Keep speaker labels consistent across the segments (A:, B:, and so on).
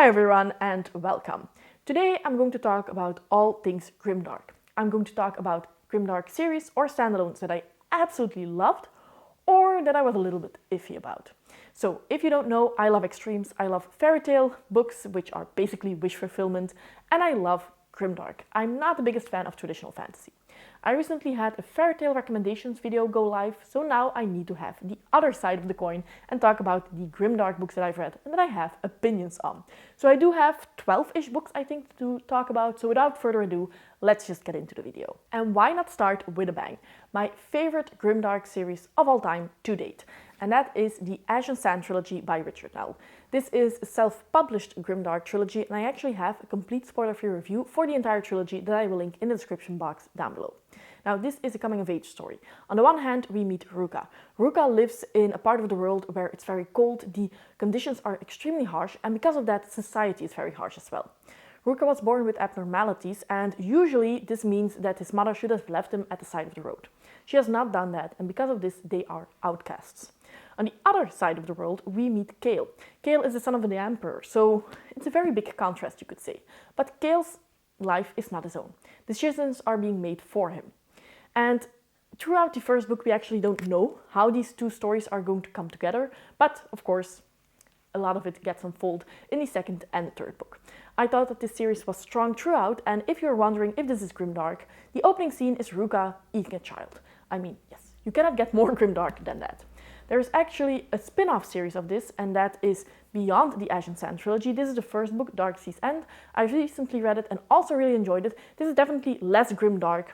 A: Hi everyone and welcome. Today I'm going to talk about all things Grimdark. I'm going to talk about Grimdark series or standalones that I absolutely loved or that I was a little bit iffy about. So if you don't know, I love extremes. I love fairy tale books, which are basically wish fulfillment, and I love Grimdark. I'm not the biggest fan of traditional fantasy. I recently had a fairy tale recommendations video go live, so now I need to have the other side of the coin and talk about the Grimdark books that I've read and that I have opinions on. So I do have 12-ish books I think to talk about, so without further ado, let's just get into the video. And why not start with a bang? My favorite Grimdark series of all time to date, and that is the Ashen Trilogy by Richard Nell. This is a self-published Grimdark trilogy, and I actually have a complete spoiler-free review for the entire trilogy that I will link in the description box down below. Now, this is a coming-of-age story. On the one hand, we meet Ruka. Ruka lives in a part of the world where it's very cold, the conditions are extremely harsh, and because of that, society is very harsh as well. Ruka was born with abnormalities, and usually this means that his mother should have left him at the side of the road. She has not done that, and because of this, they are outcasts. On the other side of the world, we meet Kale. Kale is the son of the Emperor, so it's a very big contrast, you could say. But Kale's life is not his own. Decisions are being made for him. And throughout the first book, we actually don't know how these two stories are going to come together, but of course, a lot of it gets unfolded in the second and the third book. I thought that this series was strong throughout, and if you're wondering if this is Grimdark, the opening scene is Ruka eating a child. I mean, yes, you cannot get more Grimdark than that. There is actually a spin-off series of this, and that is beyond the Ashen trilogy. This is the first book, Dark Sea's End. I recently read it and also really enjoyed it. This is definitely less Grimdark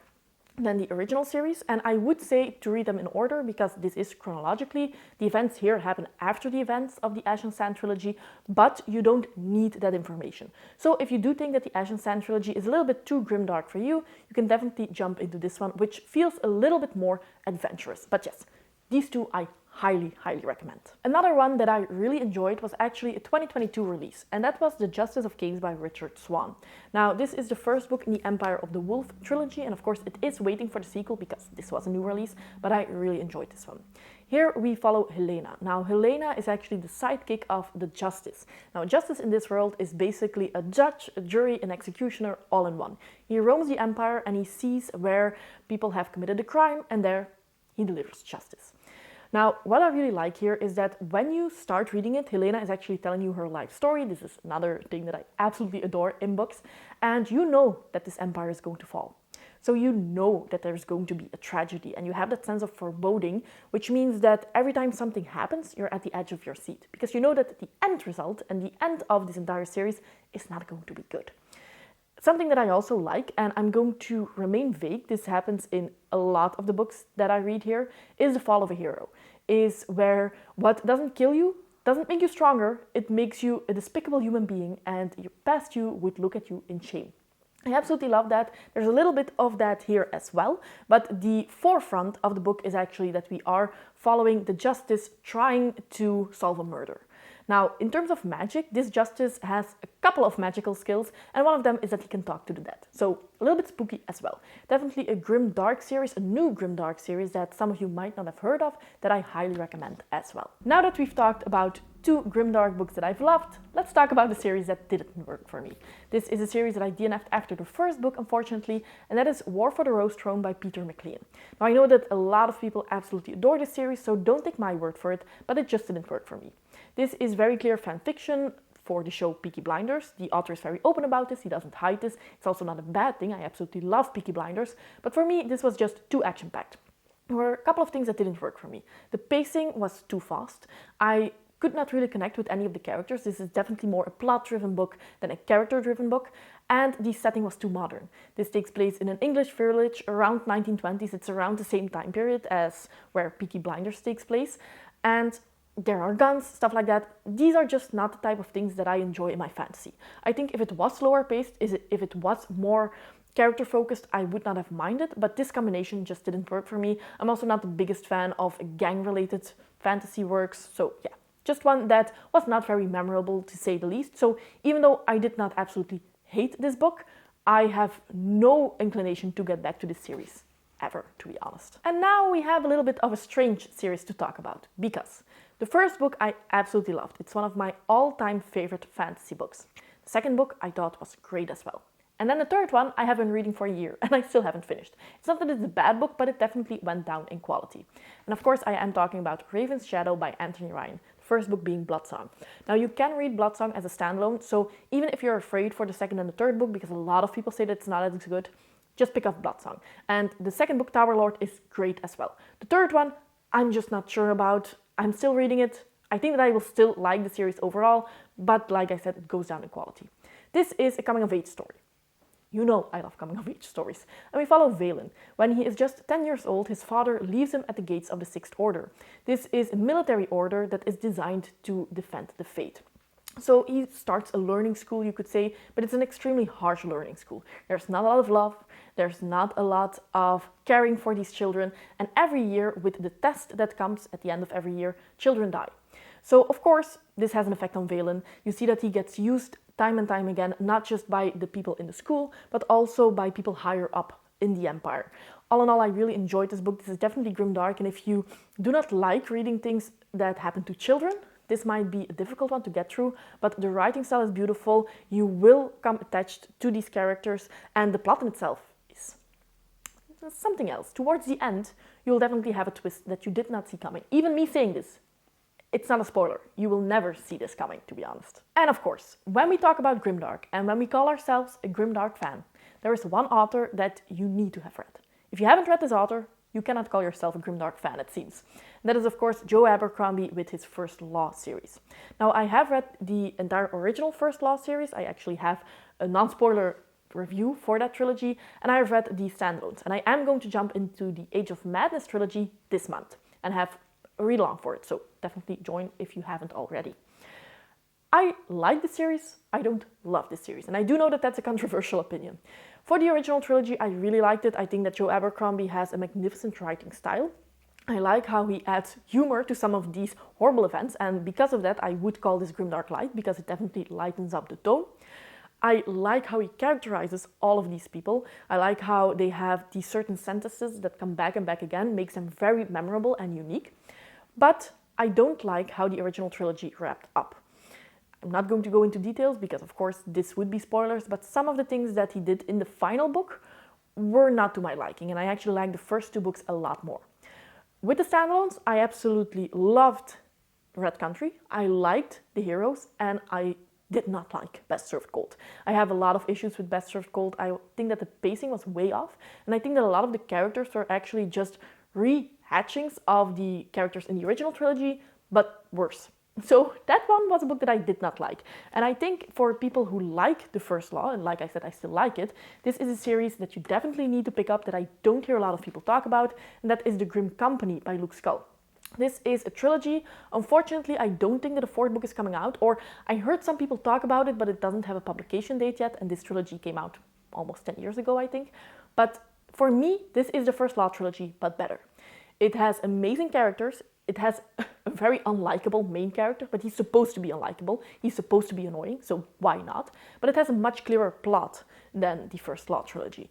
A: than the original series, and I would say to read them in order because this is chronologically. The events here happen after the events of the Ashen trilogy, but you don't need that information. So if you do think that the Ashen trilogy is a little bit too grimdark for you, you can definitely jump into this one, which feels a little bit more adventurous. But yes, these two I highly recommend. Another one that I really enjoyed was actually a 2022 release, and that was The Justice of Kings by Richard Swan. Now, this is the first book in the Empire of the Wolf trilogy, and of course it is waiting for the sequel because this was a new release, but I really enjoyed this one. Here we follow Helena. Now, Helena is actually the sidekick of the Justice. Now, Justice in this world is basically a judge, a jury, an executioner, all in one. He roams the Empire and he sees where people have committed a crime, and there he delivers justice. Now, what I really like here is that when you start reading it, Helena is actually telling you her life story. This is another thing that I absolutely adore in books. And you know that this empire is going to fall. So you know that there's going to be a tragedy, and you have that sense of foreboding, which means that every time something happens, you're at the edge of your seat. Because you know that the end result and the end of this entire series is not going to be good. Something that I also like, and I'm going to remain vague, this happens in a lot of the books that I read here, is the fall of a hero. Is where what doesn't kill you doesn't make you stronger, it makes you a despicable human being, and your past you would look at you in shame. I absolutely love that. There's a little bit of that here as well, but the forefront of the book is actually that we are following the Justice trying to solve a murder. Now, in terms of magic, this Justice has a couple of magical skills, and one of them is that he can talk to the dead. So, a little bit spooky as well. Definitely a Grimdark series, a new Grimdark series that some of you might not have heard of, that I highly recommend as well. Now that we've talked about two Grimdark books that I've loved, let's talk about the series that didn't work for me. This is a series that I DNF'd after the first book, unfortunately, and that is War for the Rose Throne by Peter McLean. Now, I know that a lot of people absolutely adore this series, so don't take my word for it, but it just didn't work for me. This is very clear fan fiction for the show Peaky Blinders. The author is very open about this, he doesn't hide this. It's also not a bad thing, I absolutely love Peaky Blinders, but for me this was just too action-packed. There were a couple of things that didn't work for me. The pacing was too fast. I could not really connect with any of the characters. This is definitely more a plot-driven book than a character-driven book, and the setting was too modern. This takes place in an English village around 1920s. It's around the same time period as where Peaky Blinders takes place, and there are guns, stuff like that. These are just not the type of things that I enjoy in my fantasy. I think if it was slower paced, if it was more character focused, I would not have minded, but this combination just didn't work for me. I'm also not the biggest fan of gang related fantasy works, so yeah, just one that was not very memorable to say the least. So even though I did not absolutely hate this book, I have no inclination to get back to this series ever, to be honest. And now we have a little bit of a strange series to talk about, because The first book I absolutely loved. It's one of my all-time favorite fantasy books. The second book I thought was great as well. And then the third one I have been reading for a year and I still haven't finished. It's not that it's a bad book, but it definitely went down in quality. And of course I am talking about Raven's Shadow by Anthony Ryan, the first book being Bloodsong. Now you can read Bloodsong as a standalone, so even if you're afraid for the second and the third book, because a lot of people say that it's not as good, just pick up Bloodsong. And the second book, Tower Lord, is great as well. The third one, I'm just not sure about. I'm still reading it. I think that I will still like the series overall, but like I said, it goes down in quality. This is a coming-of-age story. You know I love coming-of-age stories. And we follow Valen. When he is just 10 years old, his father leaves him at the gates of the Sixth Order. This is a military order that is designed to defend the faith. So he starts a learning school, you could say, but it's an extremely harsh learning school. There's not a lot of love, there's not a lot of caring for these children, and every year, with the test that comes at the end of every year, children die. So, of course, this has an effect on Valen. You see that he gets used time and time again, not just by the people in the school, but also by people higher up in the Empire. All in all, I really enjoyed this book. This is definitely grimdark, and if you do not like reading things that happen to children, this might be a difficult one to get through, but the writing style is beautiful. You will come attached to these characters, and the plot in itself is something else. Towards the end, you'll definitely have a twist that you did not see coming. Even me saying this, it's not a spoiler. You will never see this coming, to be honest. And of course, when we talk about grimdark, and when we call ourselves a grimdark fan, there is one author that you need to have read. If you haven't read this author, you cannot call yourself a grimdark fan, it seems. And that is, of course, Joe Abercrombie with his First Law series. Now, I have read the entire original First Law series. I actually have a non-spoiler review for that trilogy, and I have read the standalones. And I am going to jump into the Age of Madness trilogy this month and have a read-along for it, so definitely join if you haven't already. I like the series, I don't love this series, and I do know that that's a controversial opinion. For the original trilogy, I really liked it. I think that Joe Abercrombie has a magnificent writing style. I like how he adds humor to some of these horrible events, and because of that, I would call this grimdark light, because it definitely lightens up the tone. I like how he characterizes all of these people. I like how they have these certain sentences that come back and back again, makes them very memorable and unique. But I don't like how the original trilogy wrapped up. I'm not going to go into details because, of course, this would be spoilers, but some of the things that he did in the final book were not to my liking, and I actually liked the first two books a lot more. With the standalones, I absolutely loved Red Country. I liked the heroes, and I did not like Best Served Cold. I have a lot of issues with Best Served Cold. I think that the pacing was way off, and I think that a lot of the characters were actually just rehatchings of the characters in the original trilogy, but worse. So that one was a book that I did not like. And I think for people who like the First Law, and like I said, I still like it, this is a series that you definitely need to pick up that I don't hear a lot of people talk about, and that is The Grim Company by Luke Scull. This is a trilogy. Unfortunately, I don't think that a fourth book is coming out, or I heard some people talk about it, but it doesn't have a publication date yet, and this trilogy came out almost 10 years ago, I think. But for me, this is the First Law trilogy, but better. It has amazing characters. It has a very unlikable main character, but he's supposed to be unlikable. He's supposed to be annoying, so why not? But it has a much clearer plot than the First Law trilogy.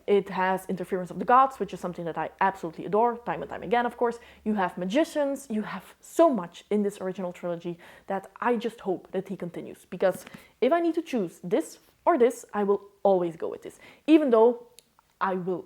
A: It has interference of the gods, which is something that I absolutely adore, time and time again, of course. You have magicians, you have so much in this original trilogy that I just hope that he continues. Because if I need to choose this or this, I will always go with this. Even though I will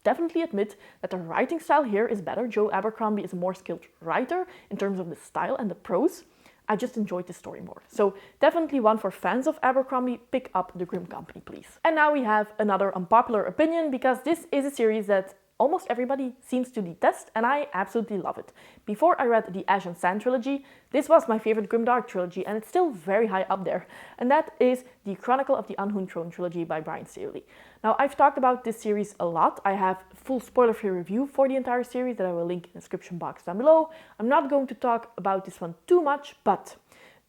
A: definitely admit that the writing style here is better. Joe Abercrombie is a more skilled writer in terms of the style and the prose. I just enjoyed the story more. So definitely one for fans of Abercrombie, pick up The Grim Company, please. And now we have another unpopular opinion, because this is a series that almost everybody seems to detest, and I absolutely love it. Before I read the Ashen trilogy, this was my favorite grimdark trilogy, and it's still very high up there. And that is the Chronicle of the Unhuntron trilogy by Brian Staley. Now, I've talked about this series a lot. I have a full spoiler-free review for the entire series that I will link in the description box down below. I'm not going to talk about this one too much, but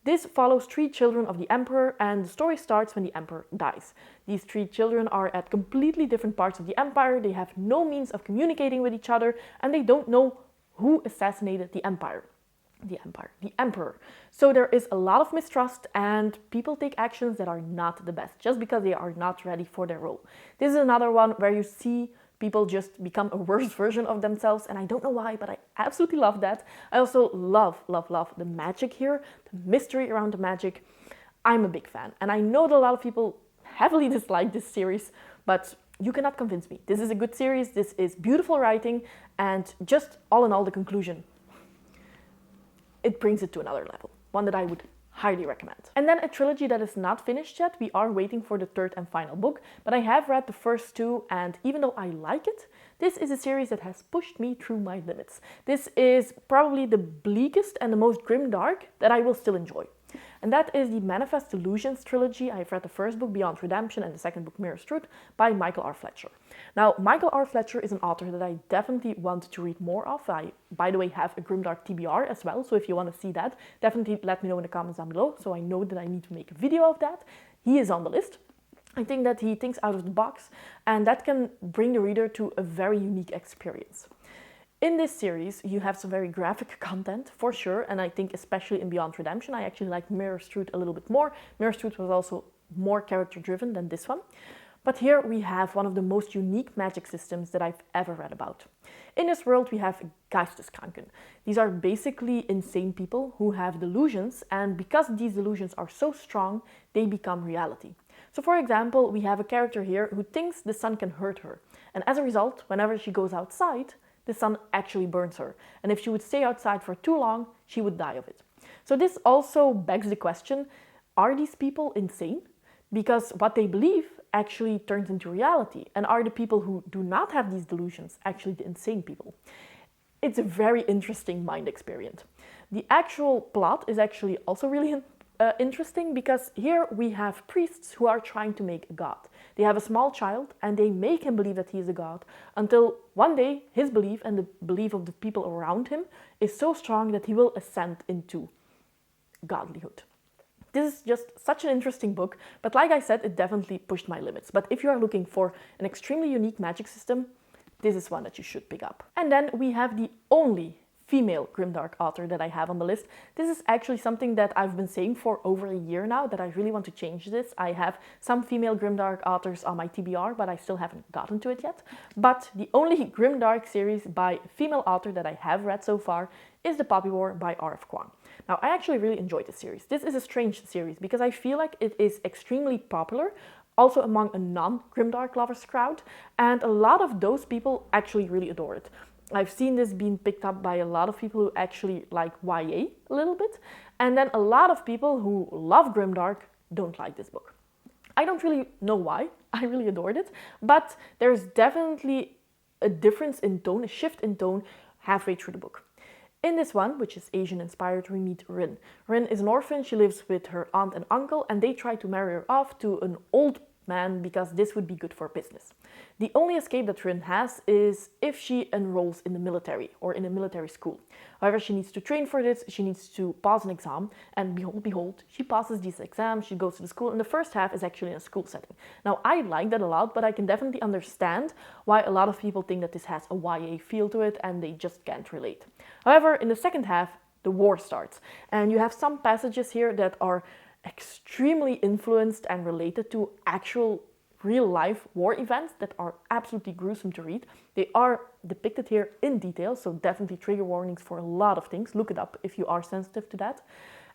A: this follows 3 children of the Emperor, and the story starts when the Emperor dies. These 3 children are at completely different parts of the Empire. They have no means of communicating with each other, and they don't know who assassinated the Emperor. The Emperor. So there is a lot of mistrust, and people take actions that are not the best, just because they are not ready for their role. This is another one where you see People just become a worse version of themselves, and I don't know why, but I absolutely love that. I also love the magic here, the mystery around the magic. I'm a big fan, and I know that a lot of people heavily dislike this series, but you cannot convince me. This is a good series, this is beautiful writing, and just all in all, the conclusion, it brings it to another level, one that I would highly recommend. And then a trilogy that is not finished yet. We are waiting for the third and final book, but I have read the first two, and even though I like it, this is a series that has pushed me through my limits. This is probably the bleakest and the most grimdark that I will still enjoy. And that is the Manifest Delusions trilogy. I've read the first book, Beyond Redemption, and the second book, Mirror's Truth, by Michael R. Fletcher. Now, Michael R. Fletcher is an author that I definitely want to read more of. I, by the way, have a Grimdark TBR as well, so if you want to see that, definitely let me know in the comments down below, so I know that I need to make a video of that. He is on the list. I think that he thinks out of the box, and that can bring the reader to a very unique experience. In this series, you have some very graphic content, for sure, and I think especially in Beyond Redemption, I actually like Mirror's Truth a little bit more. Mirror's Truth was also more character-driven than this one. But here we have one of the most unique magic systems that I've ever read about. In this world, we have Geisteskranken. These are basically insane people who have delusions, and because these delusions are so strong, they become reality. So for example, we have a character here who thinks the sun can hurt her, and as a result, whenever she goes outside, the sun actually burns her. And if she would stay outside for too long, she would die of it. So this also begs the question, are these people insane? Because what they believe actually turns into reality. And are the people who do not have these delusions actually the insane people? It's a very interesting mind experiment. The actual plot is actually also really interesting, because here we have priests who are trying to make a god. They have a small child and they make him believe that he is a god, until one day his belief and the belief of the people around him is so strong that he will ascend into godlyhood. This is just such an interesting book, but like I said, it definitely pushed my limits. But if you are looking for an extremely unique magic system, this is one that you should pick up. And then we have the only female Grimdark author that I have on the list. This is actually something that I've been saying for over a year now, that I really want to change this. I have some female Grimdark authors on my TBR, but I still haven't gotten to it yet. But the only Grimdark series by a female author that I have read so far is The Poppy War by R.F. Kuang. Now, I actually really enjoyed this series. This is a strange series because I feel like it is extremely popular, also among a non-Grimdark lovers crowd, and a lot of those people actually really adore it. I've seen this being picked up by a lot of people who actually like YA a little bit, and then a lot of people who love Grimdark don't like this book. I don't really know why, I really adored it, but there's definitely a difference in tone, a shift in tone halfway through the book. In this one, which is Asian inspired, we meet Rin. Rin is an orphan, she lives with her aunt and uncle, and they try to marry her off to an old man because this would be good for business. The only escape that Rin has is if she enrolls in the military or in a military school. However, she needs to train for this, she needs to pass an exam, and behold, she passes these exams, she goes to the school, and the first half is actually in a school setting. Now, I like that a lot, but I can definitely understand why a lot of people think that this has a YA feel to it and they just can't relate. However, in the second half, the war starts, and you have some passages here that are extremely influenced and related to actual real-life war events that are absolutely gruesome to read. They are depicted here in detail, so definitely trigger warnings for a lot of things. Look it up if you are sensitive to that.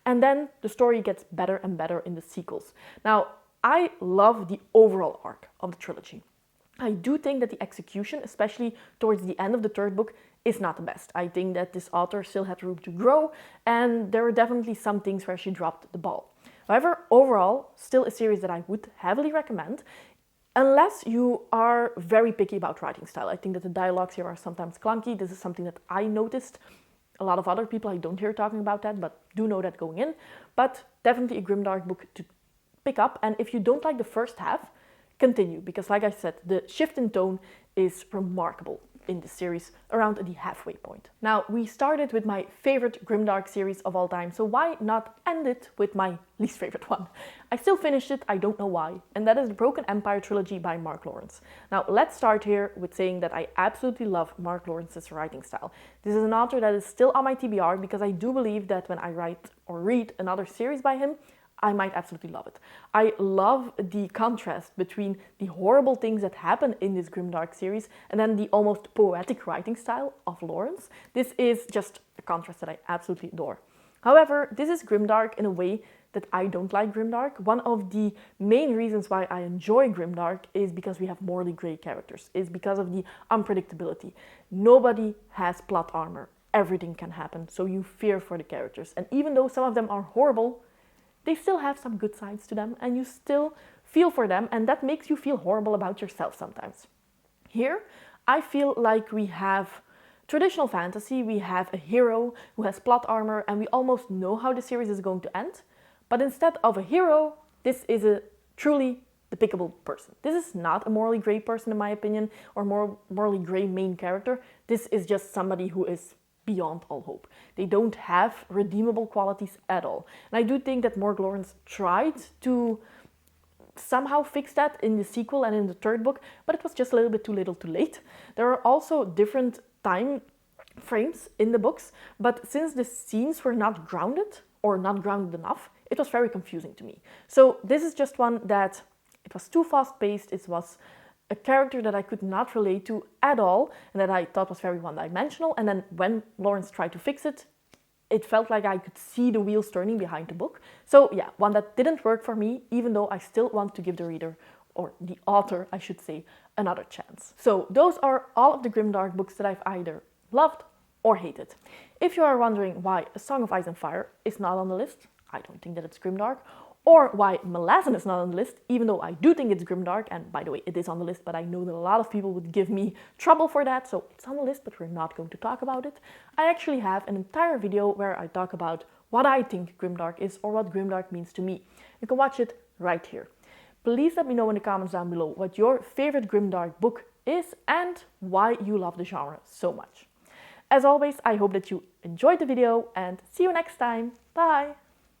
A: And then the story gets better and better in the sequels. Now, I love the overall arc of the trilogy. I do think that the execution, especially towards the end of the third book, is not the best. I think that this author still had room to grow, and there were definitely some things where she dropped the ball. However, overall, still a series that I would heavily recommend, unless you are very picky about writing style. I think that the dialogues here are sometimes clunky. This is something that I noticed. A lot of other people I don't hear talking about that, but do know that going in. But definitely a Grimdark book to pick up. And if you don't like the first half, continue. Because like I said, the shift in tone is remarkable in this series around the halfway point. Now, we started with my favorite Grimdark series of all time, so why not end it with my least favorite one? I still finished it, I don't know why, and that is the Broken Empire trilogy by Mark Lawrence. Now, let's start here with saying that I absolutely love Mark Lawrence's writing style. This is an author that is still on my TBR because I do believe that when I write or read another series by him, I might absolutely love it. I love the contrast between the horrible things that happen in this Grimdark series and then the almost poetic writing style of Lawrence. This is just a contrast that I absolutely adore. However, this is Grimdark in a way that I don't like Grimdark. One of the main reasons why I enjoy Grimdark is because we have morally grey characters, is because of the unpredictability. Nobody has plot armor. Everything can happen, so you fear for the characters. And even though some of them are horrible, they still have some good sides to them, and you still feel for them, and that makes you feel horrible about yourself sometimes. Here, I feel like we have traditional fantasy, we have a hero who has plot armor, and we almost know how the series is going to end. But instead of a hero, this is a truly depicable person. This is not a morally grey person, in my opinion, or morally grey main character. This is just somebody who is beyond all hope. They don't have redeemable qualities at all. And I do think that Morg Lawrence tried to somehow fix that in the sequel and in the third book, but it was just a little bit too little too late. There are also different time frames in the books, but since the scenes were not grounded or not grounded enough, it was very confusing to me. So this is just one that it was too fast-paced, it was a character that I could not relate to at all and that I thought was very one-dimensional, and then when Lawrence tried to fix it, it felt like I could see the wheels turning behind the book. So yeah, one that didn't work for me, even though I still want to give the reader, or the author I should say, another chance. So those are all of the Grimdark books that I've either loved or hated. If you are wondering why A Song of Ice and Fire is not on the list, I don't think that it's Grimdark, or why Malazan is not on the list, even though I do think it's Grimdark, and by the way, it is on the list, but I know that a lot of people would give me trouble for that, so it's on the list, but we're not going to talk about it. I actually have an entire video where I talk about what I think Grimdark is, or what Grimdark means to me. You can watch it right here. Please let me know in the comments down below what your favorite Grimdark book is, and why you love the genre so much. As always, I hope that you enjoyed the video, and see you next time. Bye!